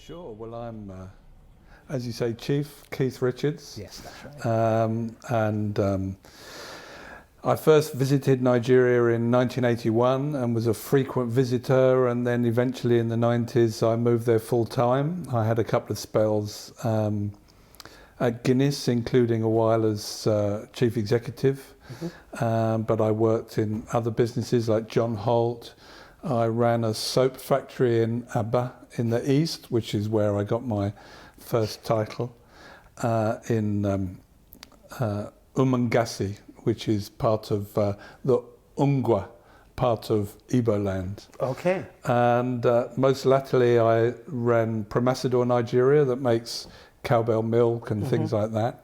Sure. Well, I'm, as you say, Chief Keith Richards. Yes, that's right. I first visited Nigeria in 1981 and was a frequent visitor, and then eventually in the 90s I moved there full time. I had a couple of spells at Guinness, including a while as Chief Executive, but I worked in other businesses like John Holt. I ran a soap factory in Aba in the east, which is where I got my first title, in Umangasi, which is part of the Ungwa part of Igbo land. Okay. And most latterly I ran Promasidor Nigeria, that makes cowbell milk and things like that.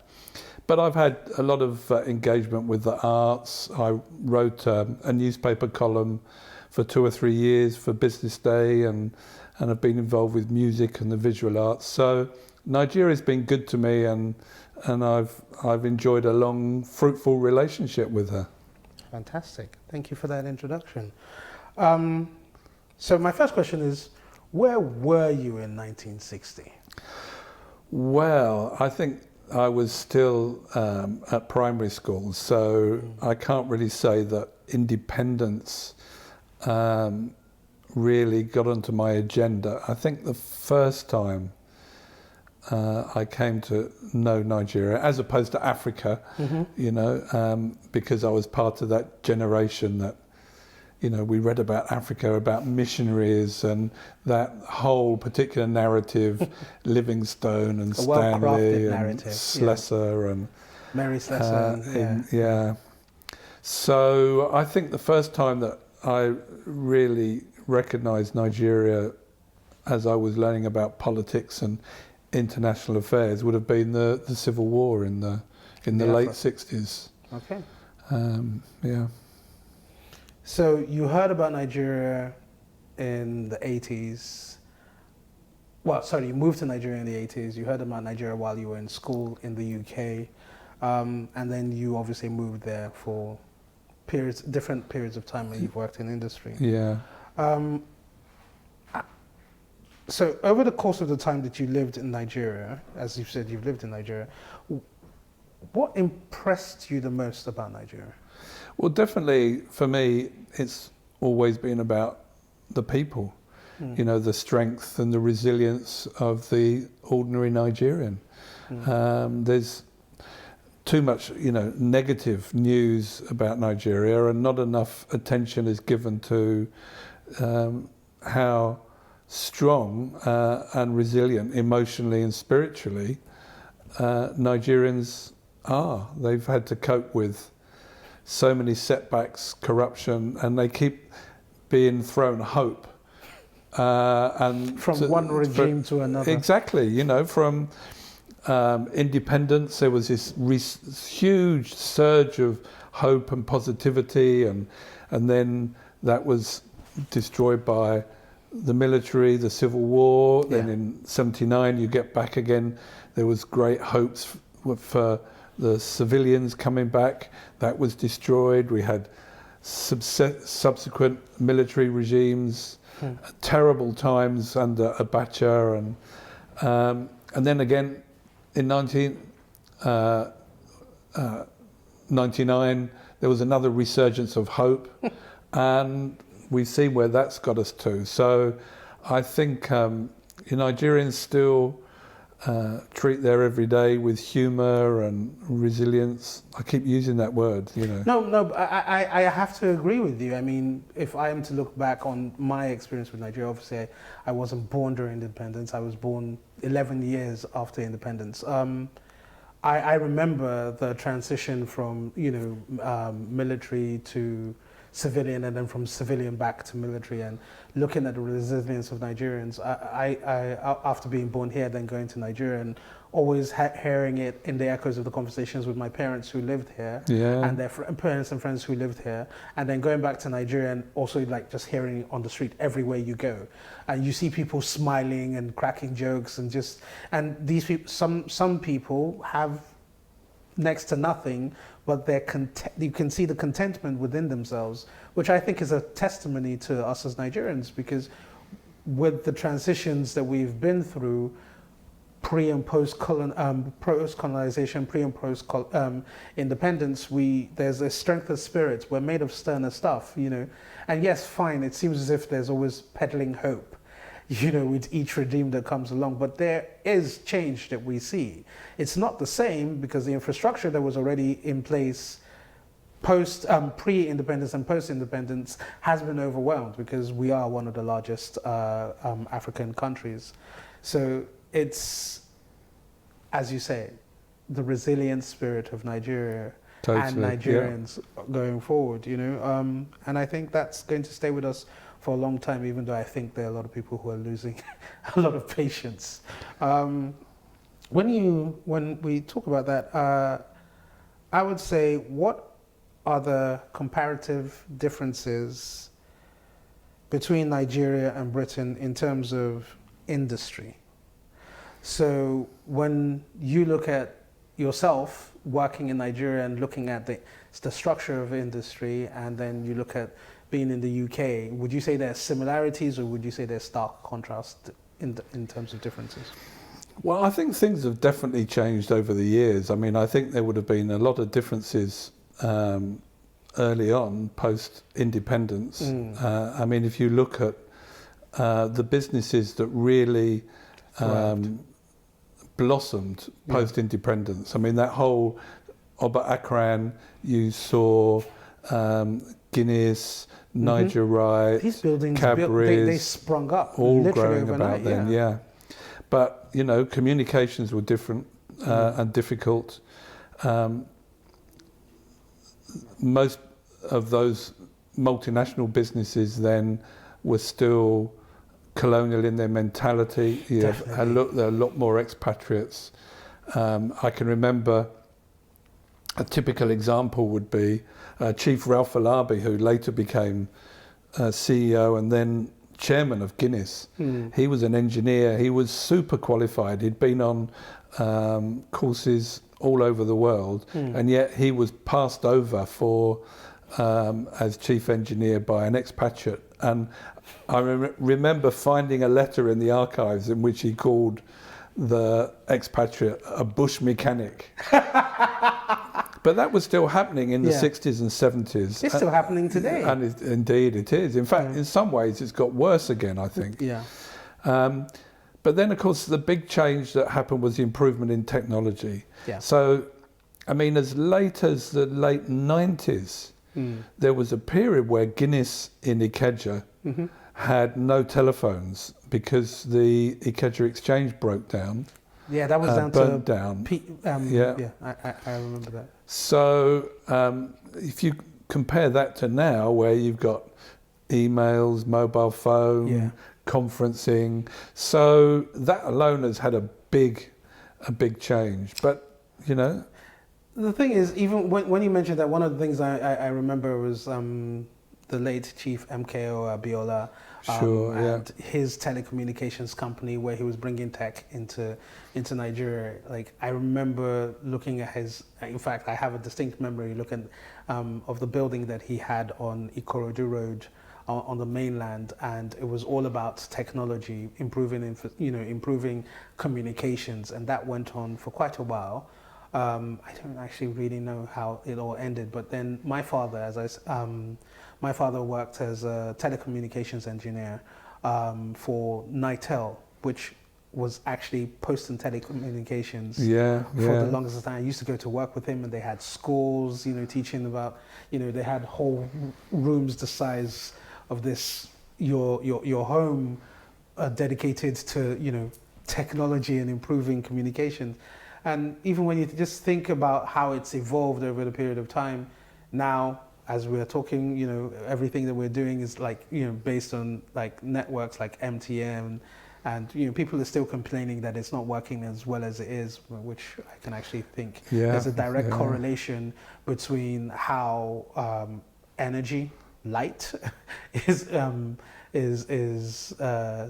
But I've had a lot of engagement with the arts. I wrote a newspaper column for 2 or 3 years for Business Day, and I've been involved with music and the visual arts. So Nigeria's been good to me, and I've enjoyed a long, fruitful relationship with her. Fantastic. Thank you for that introduction. So my first question is, where were you in 1960? Well, I think I was still at primary school, so I can't really say that independence really got onto my agenda. I think the first time I came to know Nigeria, as opposed to Africa, you know, because I was part of that generation that, you know, we read about Africa, about missionaries and that whole particular narrative, Livingstone and Stanley and Slessor and Mary Slessor. yeah. So I think the first time that I really recognized Nigeria as I was learning about politics and international affairs would have been the Civil War in the late 60s. Okay. Yeah. So you heard about Nigeria in the 80s. Well, sorry, you moved to Nigeria in the 80s. You heard about Nigeria while you were in school in the UK. And then you obviously moved there for different periods of time when you've worked in industry. Yeah. So over the course of the time that you lived in Nigeria, as you said, you've lived in Nigeria, what impressed you the most about Nigeria? Well, definitely for me, it's always been about the people, you know, the strength and the resilience of the ordinary Nigerian. There's too much, you know, negative news about Nigeria, and not enough attention is given to how strong and resilient emotionally and spiritually Nigerians are. They've had to cope with so many setbacks, corruption, and they keep being thrown hope. And from one regime to another. Exactly, you know, from independence, there was this huge surge of hope and positivity, and then that was destroyed by the military, the Civil War. Then in '79 you get back again. There was great hopes for the civilians coming back. That was destroyed. We had subsequent military regimes, terrible times under Abacha, and then again in 1999 there was another resurgence of hope, and we've seen where that's got us to. So I think Nigerians still treat their everyday with humour and resilience. I keep using that word, you know. No, I have to agree with you. I mean, if I am to look back on my experience with Nigeria, obviously I wasn't born during independence. I was born 11 years after independence. I remember the transition from, you know, military to civilian, and then from civilian back to military, and looking at the resilience of Nigerians. I after being born here, then going to Nigeria, and always hearing it in the echoes of the conversations with my parents who lived here, and their parents and friends who lived here, and then going back to Nigeria and also like just hearing it on the street everywhere you go, and you see people smiling and cracking jokes, and these people, some people have next to nothing, but you can see the contentment within themselves, which I think is a testimony to us as Nigerians, because with the transitions that we've been through, pre and post colonization, pre and post independence, there's a strength of spirit. We're made of sterner stuff, you know. And yes, fine. It seems as if there's always peddling hope, you know, with each regime that comes along. But there is change that we see. It's not the same because the infrastructure that was already in place pre-independence and post-independence has been overwhelmed because we are one of the largest African countries. So it's, as you say, the resilient spirit of Nigeria and Nigerians going forward, you know. And I think that's going to stay with us for a long time, even though I think there are a lot of people who are losing a lot of patience. When we talk about that, I would say, what are the comparative differences between Nigeria and Britain in terms of industry? So when you look at yourself working in Nigeria and looking at the structure of industry, and then you look at being in the UK, would you say there's similarities or would you say there's stark contrast in terms of differences? Well, I think things have definitely changed over the years. I mean, I think there would have been a lot of differences early on, post-independence. I mean, if you look at the businesses that really blossomed post-independence, I mean, that whole Oba Akran, you saw Guinness, Nigerite, these buildings, Cadbury's, they sprung up all literally growing overnight, about then, yeah. But, you know, communications were different and difficult. Most of those multinational businesses then were still colonial in their mentality. There are a lot more expatriates. I can remember a typical example would be Chief Ralph Alabi, who later became CEO and then chairman of Guinness. He was an engineer. He was super qualified. He'd been on courses all over the world, and yet he was passed over for as chief engineer by an expatriate. And I remember finding a letter in the archives in which he called the expatriate a bush mechanic. But that was still happening in the 60s and 70s. It's still happening today. And indeed it is. In fact, in some ways it's got worse again, I think. But then, of course, the big change that happened was the improvement in technology. So, I mean, as late as the late 90s, there was a period where Guinness in Ikeja had no telephones because the Ikeja Exchange broke down. Yeah, that was burnt down. I remember that. So if you compare that to now, where you've got emails, mobile phone, conferencing, so that alone has had a big change. But you know, the thing is, even when you mentioned that, one of the things I remember was the late Chief MKO Abiola, and his telecommunications company, where he was bringing tech into Nigeria. Like, I remember looking at his. In fact, I have a distinct memory looking of the building that he had on Ikorodu Road on the mainland, and it was all about technology, improving communications, and that went on for quite a while. I don't actually really know how it all ended, but then my father, my father worked as a telecommunications engineer for Nitel, which was actually Post and Telecommunications for the longest time. I used to go to work with him, and they had schools, teaching about, they had whole rooms the size of this, your home, dedicated to, technology and improving communications. And even when you just think about how it's evolved over the period of time, now, as we're talking, everything that we're doing is based on networks like MTN, and people are still complaining that it's not working as well as it is, which I can actually think there's a direct correlation between how energy, light, is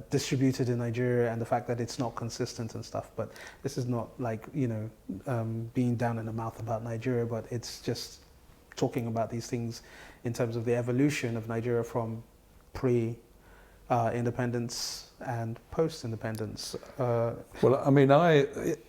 distributed in Nigeria, and the fact that it's not consistent and stuff. But this is not being down in the mouth about Nigeria, but it's just talking about these things in terms of the evolution of Nigeria from pre independence and post-independence. Well, I mean,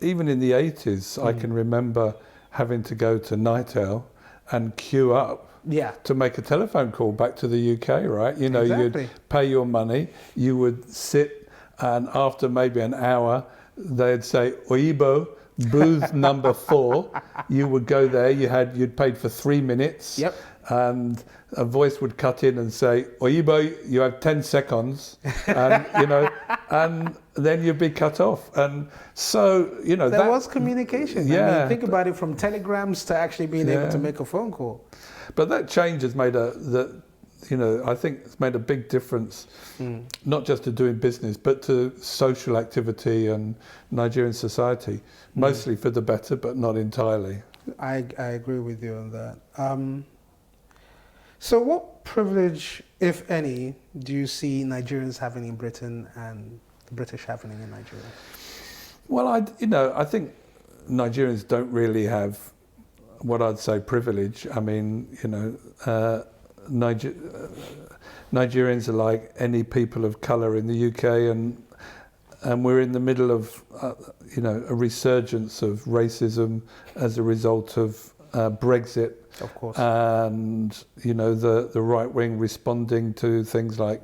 even in the 80s, I can remember having to go to Night Owl and queue up Yeah, to make a telephone call back to the UK, right? You know, exactly. you'd pay your money, you would sit, and after maybe an hour, they'd say, Oyibo, booth number 4. You would go there, you'd paid for 3 minutes. Yep. And a voice would cut in and say, Oyibo, you have 10 seconds, and, you know, and then you'd be cut off. And so, you know, There was communication. Yeah. I mean, think about it, from telegrams to actually being able to Yeah. make a phone call. But that change has made I think it's made a big difference, not just to doing business, but to social activity and Nigerian society, mostly for the better, but not entirely. I agree with you on that. So what privilege, if any, do you see Nigerians having in Britain and the British having in Nigeria? Well, I think Nigerians don't really have what I'd say privilege. I mean, you know, Nigerians are like any people of colour in the UK, and we're in the middle of, you know, a resurgence of racism as a result of Brexit. Of course. And, you know, the right wing responding to things like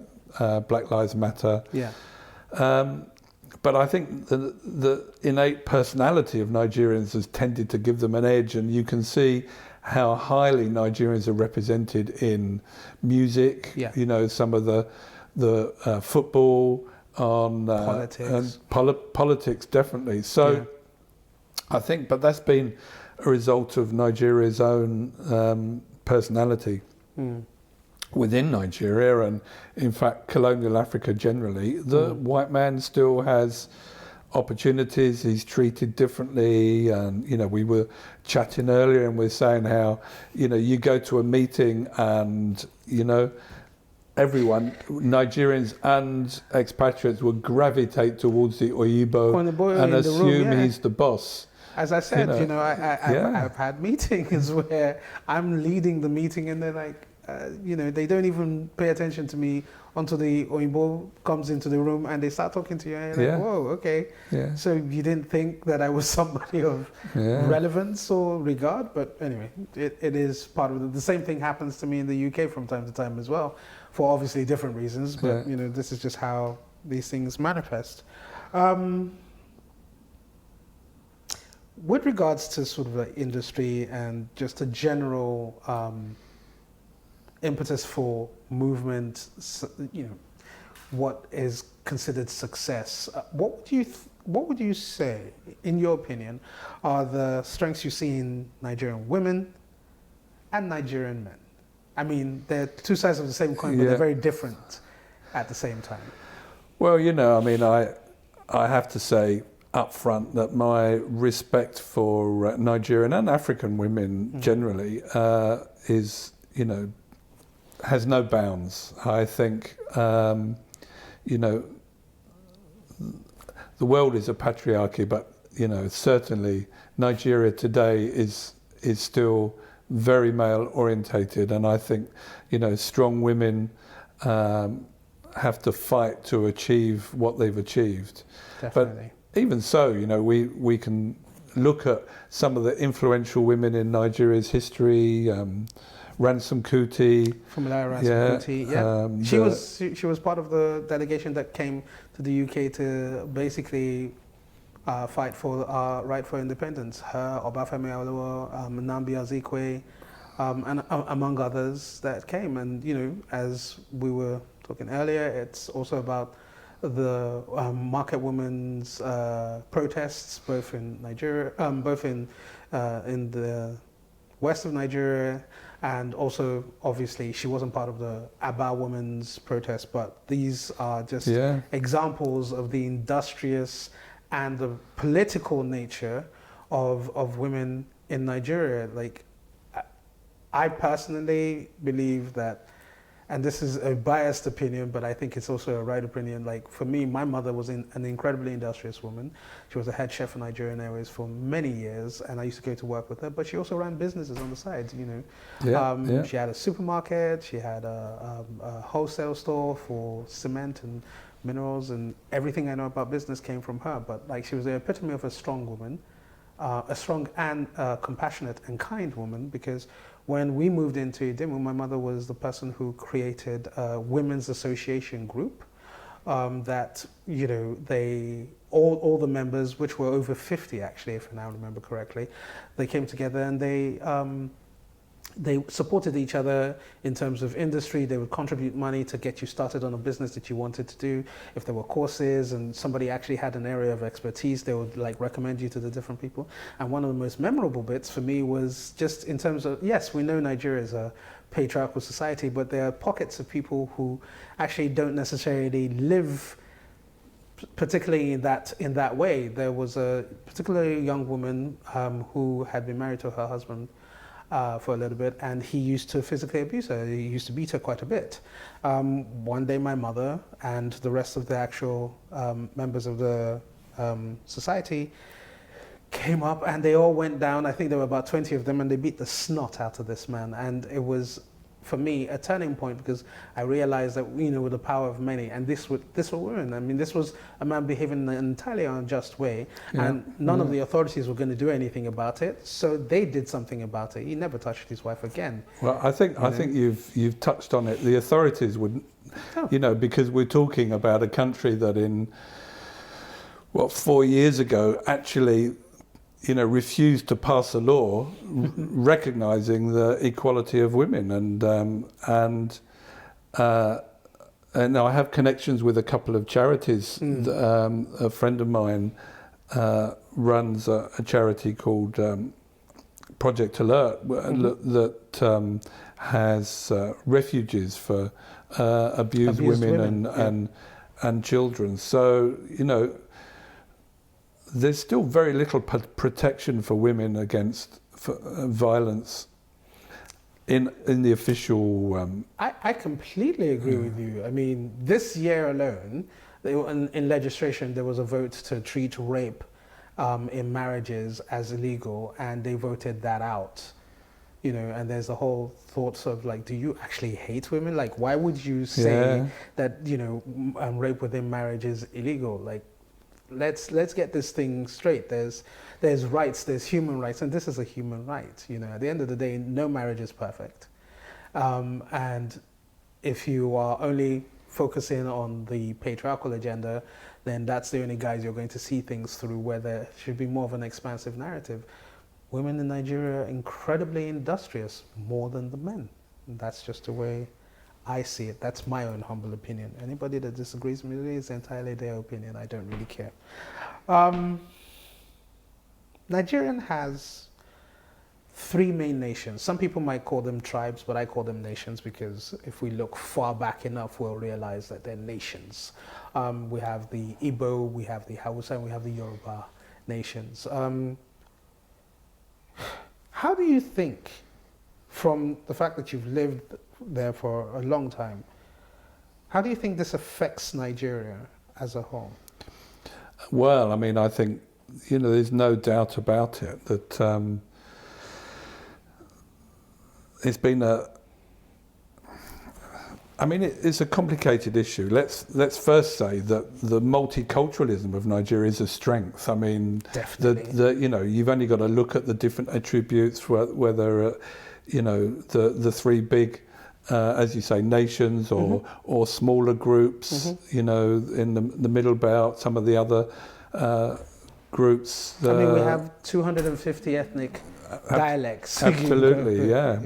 Black Lives Matter. Yeah. But I think the innate personality of Nigerians has tended to give them an edge, and you can see how highly Nigerians are represented in music. Yeah. You know, some of the football, on Politics. and politics, definitely. So Yeah. I think, but that's been a result of Nigeria's own personality within Nigeria, and in fact colonial Africa generally. The white man still has opportunities, he's treated differently, and you know, we were chatting earlier and we're saying how, you know, you go to a meeting and, you know, everyone, Nigerians and expatriates, will gravitate towards the Oyibo On the boy and in the room, assume yeah. he's the boss. As I said, You know, I've had meetings where I'm leading the meeting and they're like, you know, they don't even pay attention to me until the Oyinbo comes into the room and they start talking to you. And you're like, whoa, okay. Yeah. So you didn't think that I was somebody of relevance or regard? But anyway, it is part of the same thing happens to me in the UK from time to time as well, for obviously different reasons. But, you know, this is just how these things manifest. With regards to sort of the industry and just a general impetus for movement, you know, what is considered success, what would you say, in your opinion, are the strengths you see in Nigerian women and Nigerian men? I mean, they're two sides of the same coin, but they're very different at the same time. Well, you know, I mean, I have to say up front that my respect for Nigerian and African women generally is, you know, has no bounds. I think, you know, the world is a patriarchy, but, you know, certainly Nigeria today is still very male orientated, and I think, you know, strong women have to fight to achieve what they've achieved. Definitely. But even so, you know, we can look at some of the influential women in Nigeria's history. Ransom Kuti. Fumilayo Ransom Kuti, yeah. She was part of the delegation that came to the UK to basically fight for our right for independence. Her, Obafemi Awolowo, Nnamdi Azikiwe, and among others that came. And, you know, as we were talking earlier, it's also about the market women's protests, both in Nigeria, both in the west of Nigeria, and also, obviously, she wasn't part of the Aba women's protest, but these are just examples of the industrious and the political nature of women in Nigeria. Like, I personally believe that and this is a biased opinion, but I think it's also a right opinion. Like for me, my mother was an incredibly industrious woman. She was a head chef for Nigerian Airways for many years, and I used to go to work with her. But she also ran businesses on the side. She had a supermarket, she had a wholesale store for cement and minerals, and everything I know about business came from her. But like she was the epitome of a strong woman, a strong and compassionate and kind woman, because when we moved into Idimu, my mother was the person who created a women's association group that, all the members, which were over 50 actually, if I now remember correctly, they came together and they supported each other in terms of industry. They would contribute money to get you started on a business that you wanted to do. If there were courses and somebody actually had an area of expertise, they would recommend you to the different people. And one of the most memorable bits for me was just in terms of, yes, we know Nigeria is a patriarchal society, but there are pockets of people who actually don't necessarily live particularly in that way. There was a particularly young woman who had been married to her husband for a little bit, and he used to physically abuse her. He used to beat her quite a bit. One day my mother and the rest of the actual members of the society came up, and they all went down. I think there were about 20 of them, and they beat the snot out of this man. And it was, for me, a turning point, because I realized that, with the power of many, and this were women. I mean, this was a man behaving in an entirely unjust way, and none of the authorities were going to do anything about it. So they did something about it. He never touched his wife again. Well, I think you've touched on it. The authorities wouldn't, because we're talking about a country that in 4 years ago actually, refused to pass a law recognizing the equality of women, and now I have connections with a couple of charities. A friend of mine runs a charity called Project Alert that has refuges for abused women and children. So there's still very little protection for women against violence in the official... I completely agree with you. I mean, this year alone, in legislation, there was a vote to treat rape in marriages as illegal, and they voted that out. And there's the whole thoughts of do you actually hate women? Why would you say that, rape within marriage is illegal? Let's get this thing straight. There's rights, there's human rights, and this is a human right. At the end of the day, no marriage is perfect. And if you are only focusing on the patriarchal agenda, then that's the only guise you're going to see things through, where there should be more of an expansive narrative. Women in Nigeria are incredibly industrious, more than the men. And that's just the way I see it. That's my own humble opinion. Anybody that disagrees with me is entirely their opinion. I don't really care. Nigeria has 3 main nations. Some people might call them tribes, but I call them nations, because if we look far back enough, we'll realize that they're nations. We have the Igbo, we have the Hausa, and we have the Yoruba nations. How do you think, from the fact that you've lived there for a long time, how do you think this affects Nigeria as a whole? Well, I mean, I think, there's no doubt about it that it's been it's a complicated issue. Let's first say that the multiculturalism of Nigeria is a strength. I mean, definitely. You've only got to look at the different attributes, whether the 3 big, as you say, nations or smaller groups. In the middle belt, some of the other groups. We have 250 ethnic dialects. Absolutely, yeah.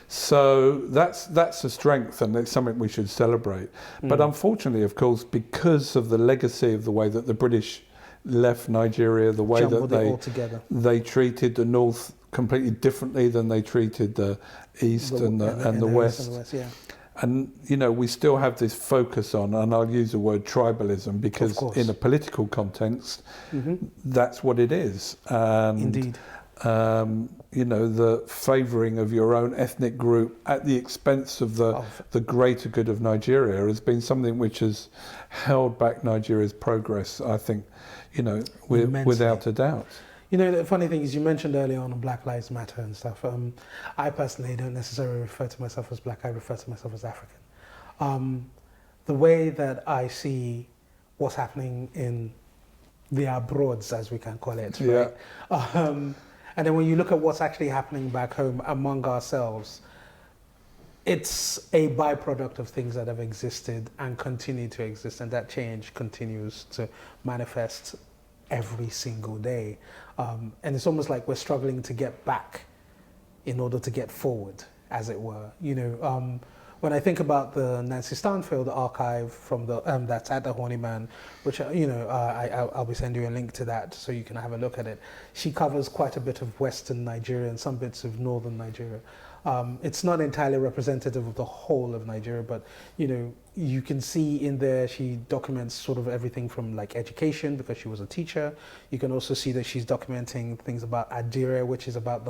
So that's a strength, and it's something we should celebrate. But unfortunately, of course, because of the legacy of the way that the British left Nigeria, the way that they treated the North completely differently than they treated the East and the West. And, we still have this focus on, and I'll use the word tribalism, because in a political context, that's what it is. And, indeed. the favouring of your own ethnic group at the expense of the greater good of Nigeria has been something which has held back Nigeria's progress, I think, without a doubt. The funny thing is, you mentioned earlier on Black Lives Matter and stuff. I personally don't necessarily refer to myself as black, I refer to myself as African. The way that I see what's happening in the abroads, as we can call it, right? And then when you look at what's actually happening back home among ourselves, it's a byproduct of things that have existed and continue to exist, and that change continues to manifest every single day. And it's almost like we're struggling to get back in order to get forward, as it were. When I think about the Nancy Stanfield archive from the that's at the Horniman, which I'll be sending you a link to that so you can have a look at it. She covers quite a bit of Western Nigeria and some bits of Northern Nigeria. It's not entirely representative of the whole of Nigeria, but you can see in there she documents sort of everything from like education, because she was a teacher. You can also see that she's documenting things about Adire, which is about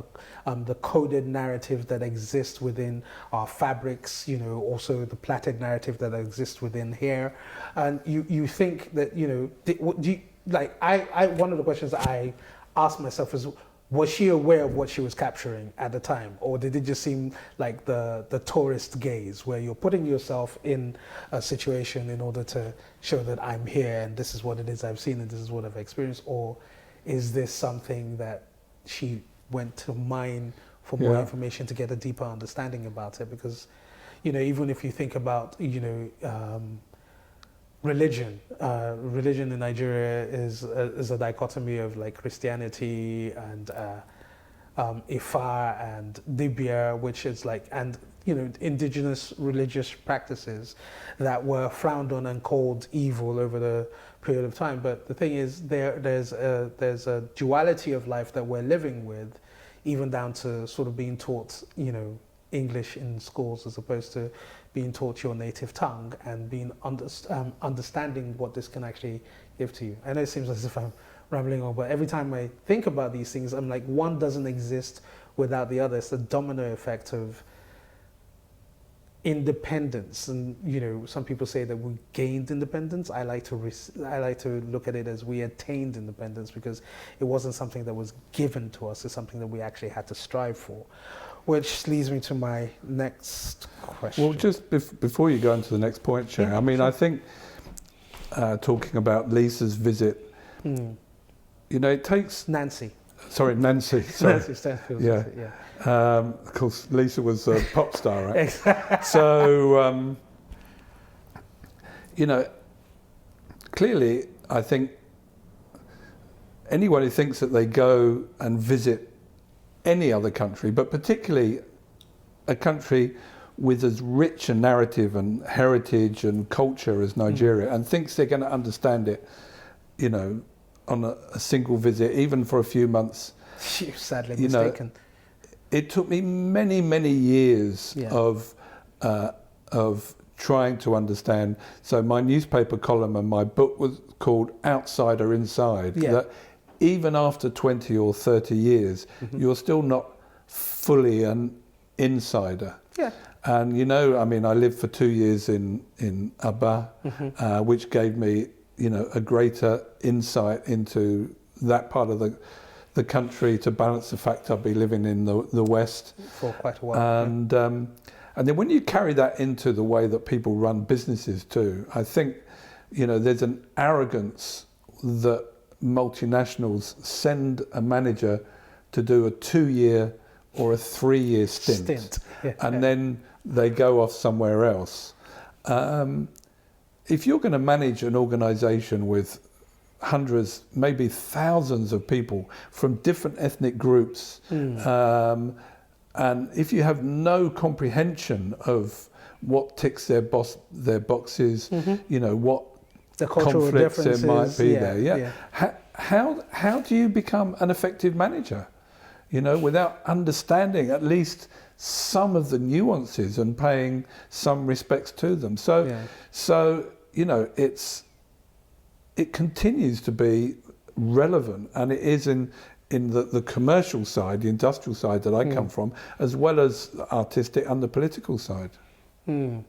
the coded narrative that exists within our fabrics. Also the plaited narrative that exists within hair. And you think that one of the questions I asked myself is, was she aware of what she was capturing at the time, or did it just seem like the tourist gaze, where you're putting yourself in a situation in order to show that I'm here and this is what it is I've seen and this is what I've experienced? Or is this something that she went to mine for more information to get a deeper understanding about it? Because even if you think about religion in Nigeria is a dichotomy of like Christianity and Ifa and Dibia, which is like, and indigenous religious practices that were frowned on and called evil over the period of time. But the thing is, there's a duality of life that we're living with, even down to sort of being taught English in schools as opposed to being taught your native tongue and being understanding what this can actually give to you. I know it seems as if I'm rambling on, but every time I think about these things, I'm like, one doesn't exist without the other. It's the domino effect of independence. And some people say that we gained independence. I like to look at it as we attained independence, because it wasn't something that was given to us. It's something that we actually had to strive for. Which leads me to my next question. Well, just before you go into the next point, Chair, I think talking about Lisa's visit, it takes... Nancy. Sorry. Nancy Stanfield. Yeah. Of course, Lisa was a pop star, right? Exactly. So, clearly, I think anyone who thinks that they go and visit any other country, but particularly a country with as rich a narrative and heritage and culture as Nigeria, and thinks they're going to understand it, on a single visit, even for a few months. You're sadly mistaken. It took me many, many years of trying to understand. So my newspaper column and my book was called Outsider Inside. That even after 20 or 30 years, you're still not fully an insider. Yeah. And I lived for 2 years in Aba, which gave me, a greater insight into that part of the country, to balance the fact I'd be living in the West for quite a while. And then when you carry that into the way that people run businesses too, I think, there's an arrogance that multinationals send a manager to do a 2-year or a 3-year stint. And then they go off somewhere else. If you're going to manage an organization with hundreds, maybe thousands of people from different ethnic groups, and if you have no comprehension of what ticks their boxes, what the cultural conflicts there might be there. How do you become an effective manager? Without understanding at least some of the nuances and paying some respects to them. So it continues to be relevant, and it is in in the commercial side, the industrial side that I come from, as well as the artistic and the political side. I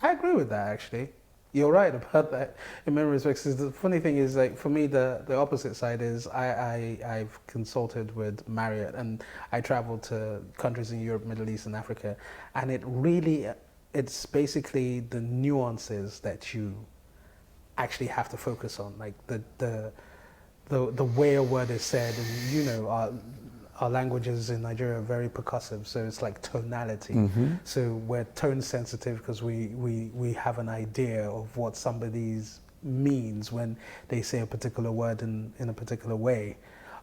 agree with that, actually. You're right about that in many respects. The funny thing is, like, for me, the opposite side is I've consulted with Marriott, and I traveled to countries in Europe, Middle East, and Africa, and it's basically the nuances that you actually have to focus on, like the way a word is said, and you know, our languages in Nigeria are very percussive, so it's like tonality. So we're tone sensitive because we have an idea of what somebody's means when they say a particular word in a particular way,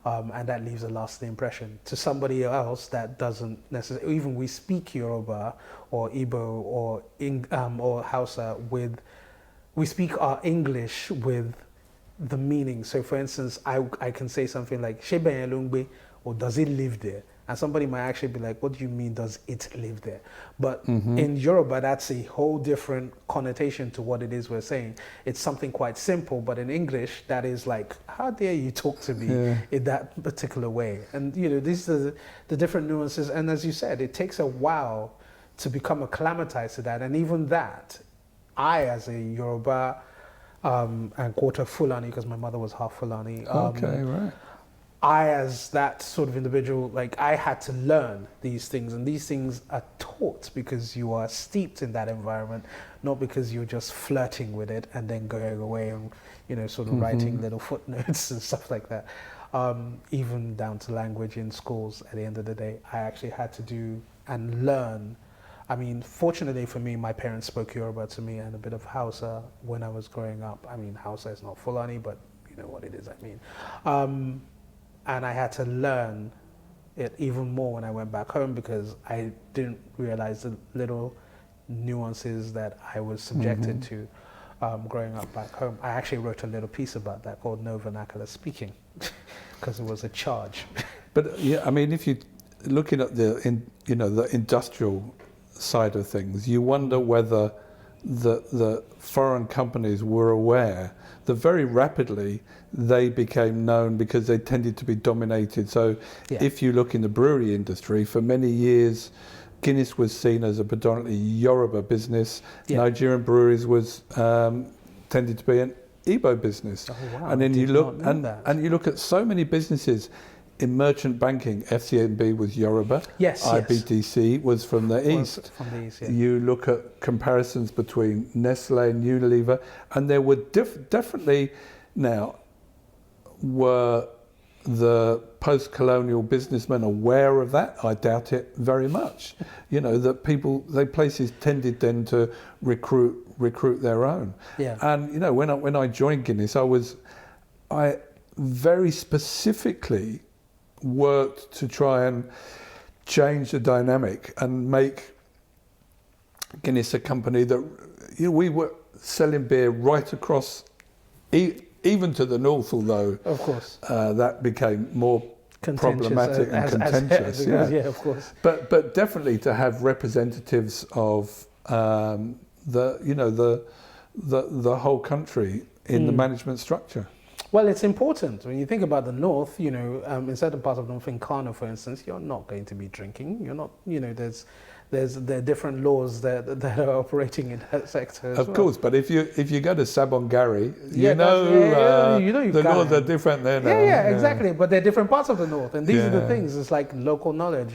and that leaves a lasting impression. To somebody else that doesn't necessarily, even we speak Yoruba or Igbo or Hausa we speak our English with the meaning. So for instance, I can say something like Shebe Elungbe, or does it live there? And somebody might actually be like, what do you mean, does it live there? But in Yoruba, that's a whole different connotation to what it is we're saying. It's something quite simple, but in English, that is like, how dare you talk to me in that particular way? And you know, these are the different nuances. And as you said, it takes a while to become acclimatized to that. And even that, I, as a Yoruba and quarter Fulani, because my mother was half Fulani. Okay, right. I, as that sort of individual, like, I had to learn these things, and these things are taught because you are steeped in that environment, not because you're just flirting with it and then going away and, you know, sort of writing little footnotes and stuff like that. Even down to language in schools, at the end of the day, I actually had to do and learn. I mean, fortunately for me, my parents spoke Yoruba to me and a bit of Hausa when I was growing up. I mean, Hausa is not Fulani, but you know what it is, I mean. And I had to learn it even more when I went back home because I didn't realize the little nuances that I was subjected to growing up back home. I actually wrote a little piece about that called No Vernacular Speaking because it was a charge. But yeah, I mean, if you're looking at the industrial side of things, you wonder whether the foreign companies were aware that very rapidly they became known because they tended to be dominated. So if you look in the brewery industry, for many years Guinness was seen as a predominantly Yoruba business. Nigerian breweries was tended to be an Igbo business. Oh, wow. And then you look and you look at so many businesses. In merchant banking, FCMB was Yoruba. IBDC was from the east. From the east, You look at comparisons between Nestle and Unilever, and there were definitely now were the post-colonial businessmen aware of that? I doubt it very much. You know, that places tended then to recruit their own. And you know, when I joined Guinness, I very specifically worked to try and change the dynamic and make Guinness a company that, you know, we were selling beer right across, even to the north, although of course that became more problematic and contentious. Of course. But definitely to have representatives of the whole country in the management structure. Well, it's important. When you think about the north, you know, in certain parts of North, in Kano, for instance, you're not going to be drinking. You're not, you know, there are different laws that are operating in that sector as well. Of course, but if you go to Sabongari, the laws are different there now. Yeah, exactly. But they're different parts of the north, and these are the things. It's like local knowledge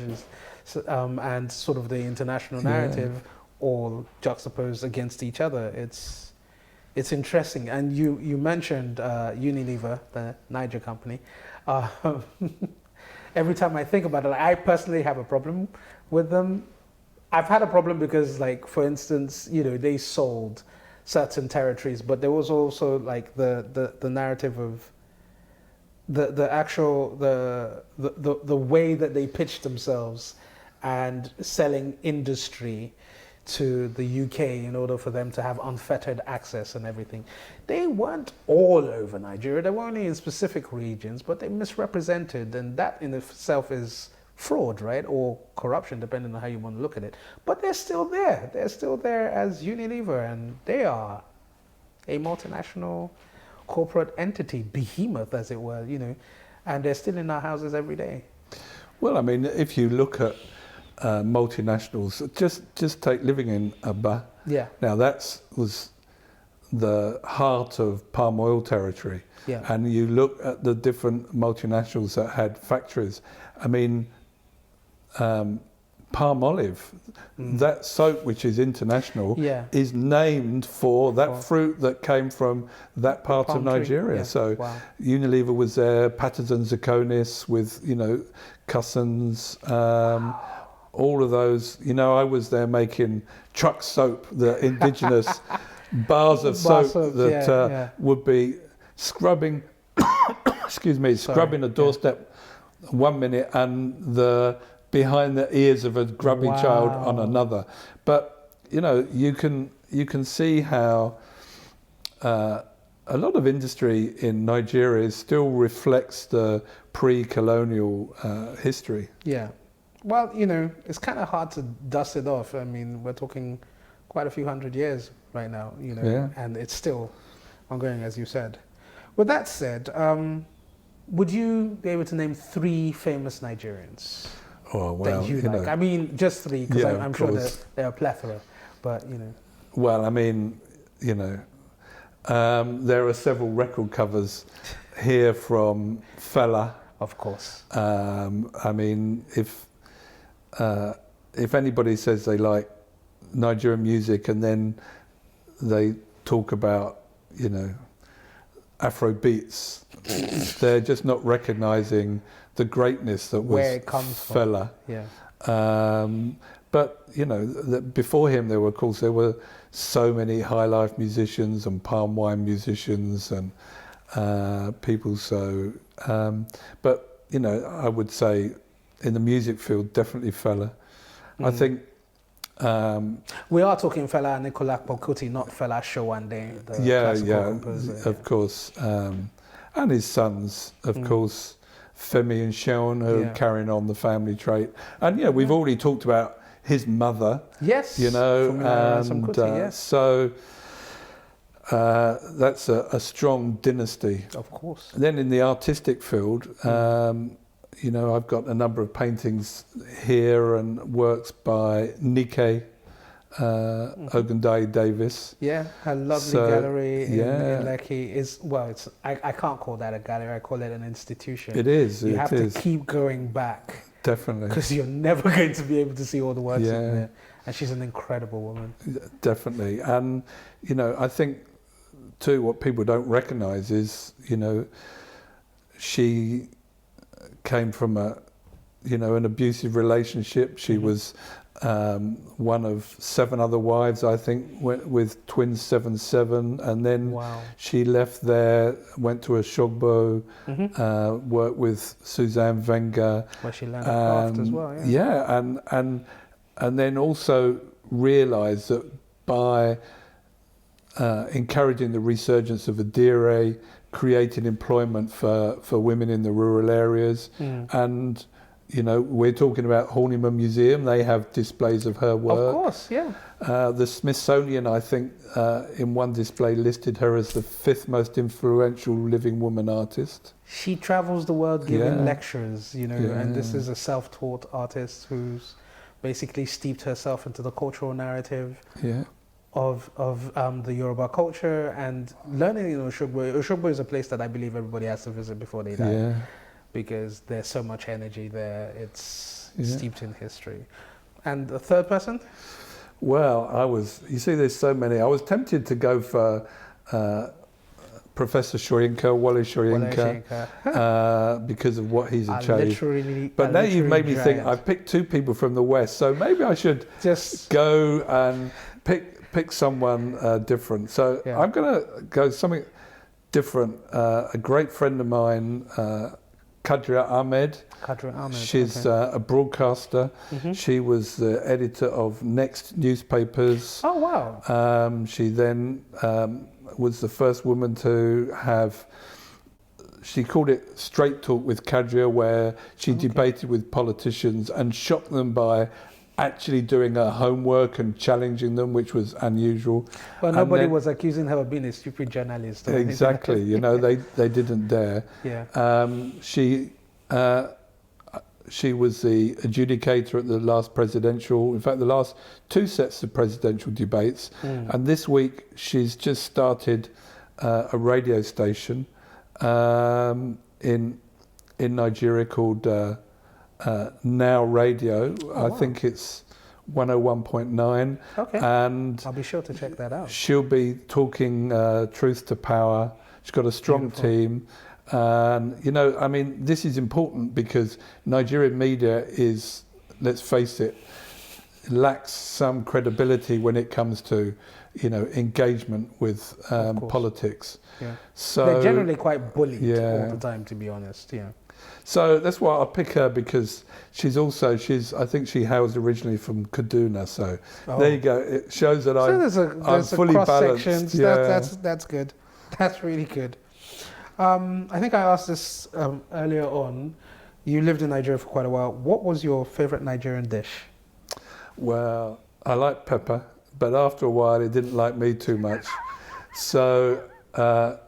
and sort of the international narrative all juxtaposed against each other. It's interesting. And you mentioned Unilever, the Niger company. Every time I think about it, I personally have a problem with them. I've had a problem because, like, for instance, you know, they sold certain territories, but there was also like the narrative of the way that they pitched themselves and selling industry to the UK in order for them to have unfettered access and everything. They weren't all over Nigeria. They were only in specific regions, but they misrepresented, and that in itself is fraud, right? Or corruption, depending on how you want to look at it. But they're still there. They're still there as Unilever, and they are a multinational corporate entity, behemoth, as it were, you know. and they're still in our houses every day. Well, I mean, if you look at multinationals, just take living in Aba. Yeah, Now was the heart of palm oil territory. yeah. And you look at the different multinationals that had factories. I mean, palm olive, that soap, which is international, Yeah. is named for that fruit that came from that part of Palm tree, Nigeria. yeah. So Wow. Unilever was there, Patterson Zakonis with, Cussons, all of those. I was there making truck soap, the indigenous bars of soap that would be scrubbing, scrubbing a doorstep 1 minute and behind the ears of a grubby child on another. But you can see how a lot of industry in Nigeria still reflects the pre-colonial history. Yeah. Well, it's kind of hard to dust it off. I mean, we're talking quite a few hundred years right now, and it's still ongoing, as you said. With that said, would you be able to name 3 famous Nigerians that you like? I mean, just 3, because I'm sure there are a plethora, but, Well, I mean, there are several record covers here from Fela. Of course. I mean, if anybody says they like Nigerian music and then they talk about, Afro beats, they're just not recognising the greatness that was where it comes Fela. From. Yeah. But before him, there were so many high life musicians and palm wine musicians and people. So, but I would say in the music field, definitely Fela. I think. We are talking Fela Nicolas Bokuti, not Fela Showande, the classical composer. Of course. And his sons, of course, Femi and Sean, who are carrying on the family trait. And we've already talked about his mother. Yes. So that's a strong dynasty. Of course. And then in the artistic field, I've got a number of paintings here and works by Nike Ogundayi Davis. Yeah, her lovely gallery in Lekki is, I can't call that a gallery, I call it an institution. It is. You have to keep going back. Definitely. Because you're never going to be able to see all the works in there. And she's an incredible woman. Definitely. And, I think, too, what people don't recognise is, she came from an abusive relationship. She was one of 7 other wives, I think, with twins 7, and then she left there, went to Oshogbo, worked with Suzanne Wenger, where she learned craft as well. And then also realised that by encouraging the resurgence of Adire, creating employment for women in the rural areas, and we're talking about Horniman Museum. They have displays of her work. Of course, yeah. The Smithsonian, I think, in one display listed her as the 5th most influential living woman artist. She travels the world giving lectures, and this is a self-taught artist who's basically steeped herself into the cultural narrative of the Yoruba culture and learning in Oshogbo. Oshogbo is a place that I believe everybody has to visit before they die. Yeah. Because there's so much energy there. It's steeped in history. And the third person? Well, there's so many. I was tempted to go for Professor Soyinka, Wole Soyinka, because of what he's achieved. But now you've made me think, I picked 2 people from the West, so maybe I should just go and pick someone different. So I'm going to go something different. A great friend of mine, Kadria Ahmed. She's a broadcaster. She was the editor of Next newspapers. Oh, wow. She then was the first woman to have, she called it Straight Talk with Kadria, where she debated with politicians and shocked them by actually doing her homework and challenging them, which was unusual. Well, And nobody then- was accusing her of being a stupid journalist. Or anything. Exactly, you know, they didn't dare. Yeah. She was the adjudicator at the last presidential, in fact, the last two sets of presidential debates. And this week, she's just started a radio station in Nigeria called Now Radio. I think it's 101.9. Okay. And I'll be sure to check that out. she'll be talking truth to power. She's got a strong Beautiful. team. And, you know, I mean, this is important because Nigerian media is, let's face it, lacks some credibility when it comes to, you know, engagement with politics. Yeah. So They're generally quite bullied Yeah. all the time, to be honest. Yeah. So that's why I pick her, because I think she hails originally from Kaduna. So there you go. It shows that So I'm there's a fully cross balanced. sections. Yeah. That's good. That's really good. I think I asked this earlier on. You lived in Nigeria for quite a while. What was your favorite Nigerian dish? Well, I like pepper, but after a while it didn't like me too much. So I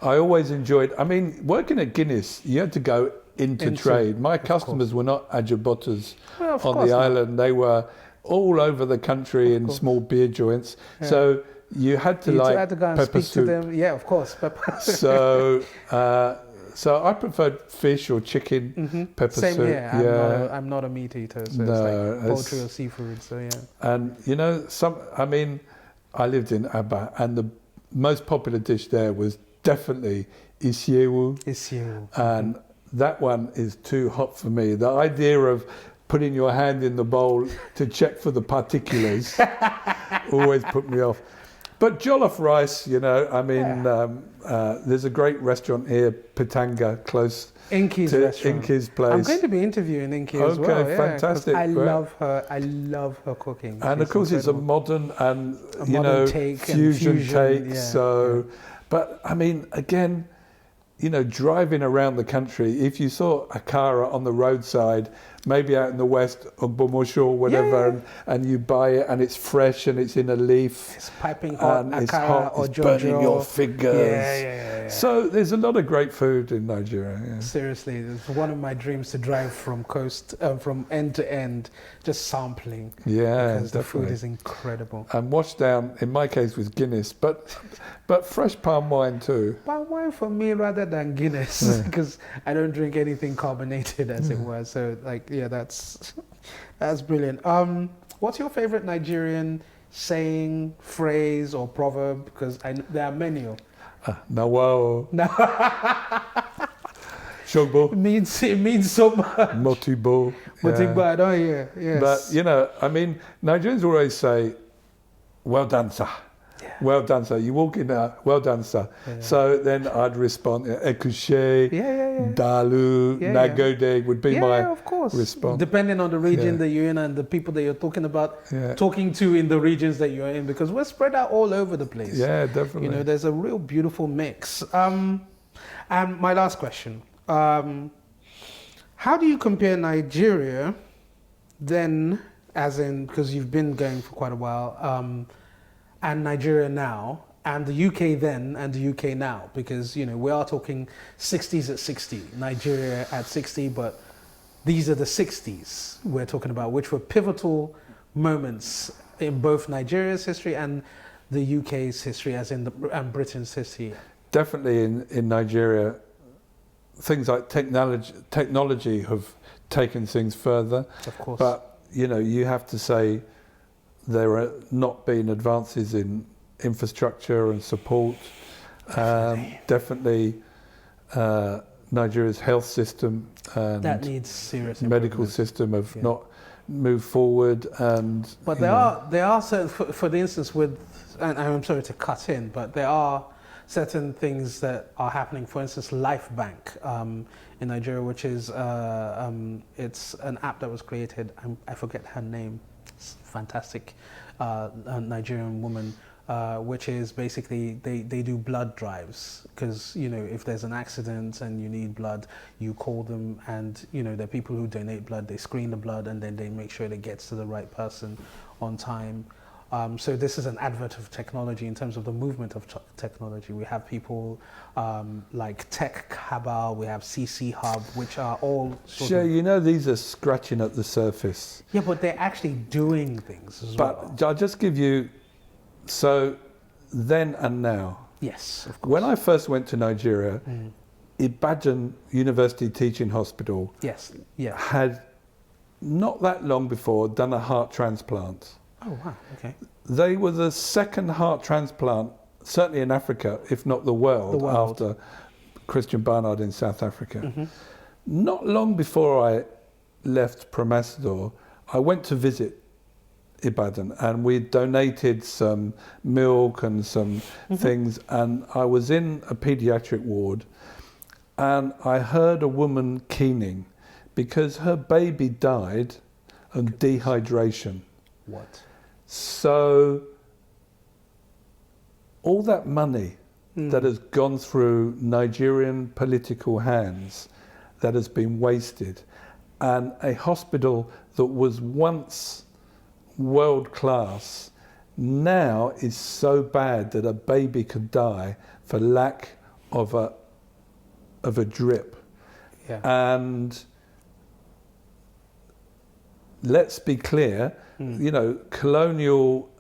always enjoyed, I mean, working at Guinness, you had to go into trade. My customers were not ajabotas on the island. They were all over the country in small beer joints. Yeah. So you had to had to go and pepper speak soup. to them. Yeah, of course, pepper. So I preferred fish or chicken pepper Same soup. here. I'm not a meat eater, so No, it's like poultry or seafood. So yeah. And you know, I lived in Aba, and the most popular dish there was definitely isiewu. And that one is too hot for me. The idea of putting your hand in the bowl to check for the particulars always put me off. But jollof rice, you know, I mean, there's a great restaurant here, Pitanga, close Inky's to restaurant. Inky's place. I'm going to be interviewing Inky as well. Okay, fantastic. I love her. I love her cooking. And She's of course, incredible. it's a modern and fusion take. Yeah, so, but I mean, again, you know, driving around the country, if you saw akara on the roadside, maybe out in the west or Bomosho or whatever, and you buy it and it's fresh and it's in a leaf. It's piping hot, and akara it's hot, or it's jojo. burning your fingers. Yeah. So there's a lot of great food in Nigeria. Yeah. Seriously, it's one of my dreams to drive from from end to end, just sampling. Yeah, because definitely. the food is incredible. And washed down, in my case, with Guinness, but fresh palm wine too. Palm wine for me rather than Guinness, because I don't drink anything carbonated, as it were. So, like, yeah, that's brilliant. What's your favorite Nigerian saying, phrase, or proverb? Because there are many. Nawao. Shogbo. It means so much. Motibo. Motibo, I don't hear. Yes. But, you know, I mean, Nigerians always say, well done, sir. Yeah. Well done, sir. You walk in there, well done, sir. Yeah. So then I'd respond, Ekushe, Dalu, Nagode would be my of course. response. Depending on the region that you're in and the people that you're talking about, talking to in the regions that you're in, because we're spread out all over the place. Yeah, definitely. You know, there's a real beautiful mix. And my last question, how do you compare Nigeria then, as in, because you've been going for quite a while, and Nigeria now, and the UK then, and the UK now? Because, you know, we are talking 60s at 60, Nigeria at 60, but these are the 60s we're talking about, which were pivotal moments in both Nigeria's history and the UK's history, as in and Britain's history. Definitely in Nigeria, things like technology have taken things further. Of course. But, you know, you have to say there are not been advances in infrastructure and support. Definitely Nigeria's health system and that needs serious medical system have not moved forward. But there are certain, for the instance, with, and I'm sorry to cut in, but there are certain things that are happening. For instance, Life Bank in Nigeria, which is it's an app that was created. I forget her name. It's fantastic, a Nigerian woman which is basically they do blood drives, because if there's an accident and you need blood, you call them, and there are people who donate blood. They screen the blood and then they make sure it gets to the right person on time. So this is an advert of technology in terms of the movement of technology. We have people like Tech Cabal, we have CC Hub, which are all these are scratching at the surface. Yeah, but they're actually doing things as well. But I'll just give you, so then and now. Yes, of course. When I first went to Nigeria, Ibadan University Teaching Hospital had not that long before done a heart transplant. Oh, wow, okay. They were the second heart transplant, certainly in Africa, if not the world. After Christian Barnard in South Africa. Not long before I left Promasidor, I went to visit Ibadan, and we donated some milk and some things, and I was in a pediatric ward, and I heard a woman keening because her baby died of dehydration. What? So all that money that has gone through Nigerian political hands, that has been wasted, and a hospital that was once world class now is so bad that a baby could die for lack of a drip. Yeah. And let's be clear, colonial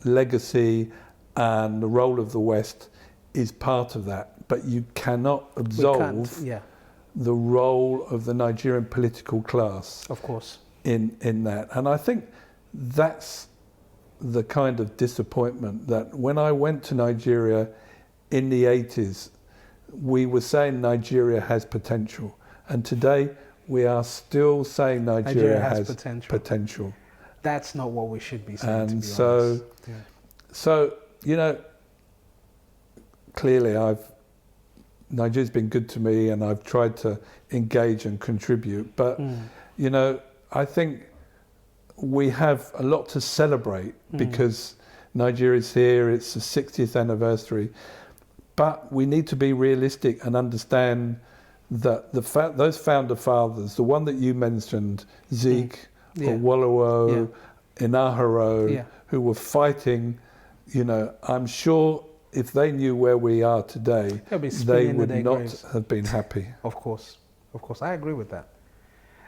legacy and the role of the West is part of that, but you cannot absolve the role of the Nigerian political class, of course, in that. And I think that's the kind of disappointment that when I went to Nigeria in the 80s, we were saying Nigeria has potential, and today we are still saying Nigeria has potential. That's not what we should be saying, and to be honest. So clearly Nigeria's been good to me, and I've tried to engage and contribute, but I think we have a lot to celebrate because Nigeria's here, it's the 60th anniversary, but we need to be realistic and understand that those founder fathers, the one that you mentioned, Zeke, Owolowo, Inaharo, who were fighting, I'm sure if they knew where we are today, they would not have been happy. Of course, I agree with that.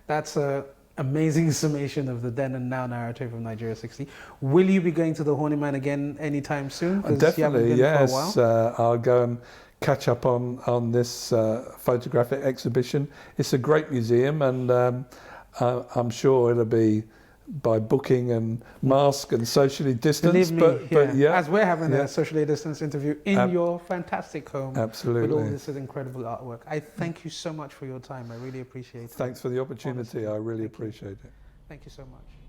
That's an amazing summation of the then and now narrative of Nigeria 60. Will you be going to the Horniman again anytime soon? Definitely, yes. I'll go and catch up on this photographic exhibition. It's a great museum, and I'm sure it'll be by booking and mask and socially distanced. Believe me, as we're having a socially distanced interview in your fantastic home, with all this incredible artwork. I thank you so much for your time. I really appreciate it. Thanks for the opportunity. Honestly, I really appreciate it. Thank you so much.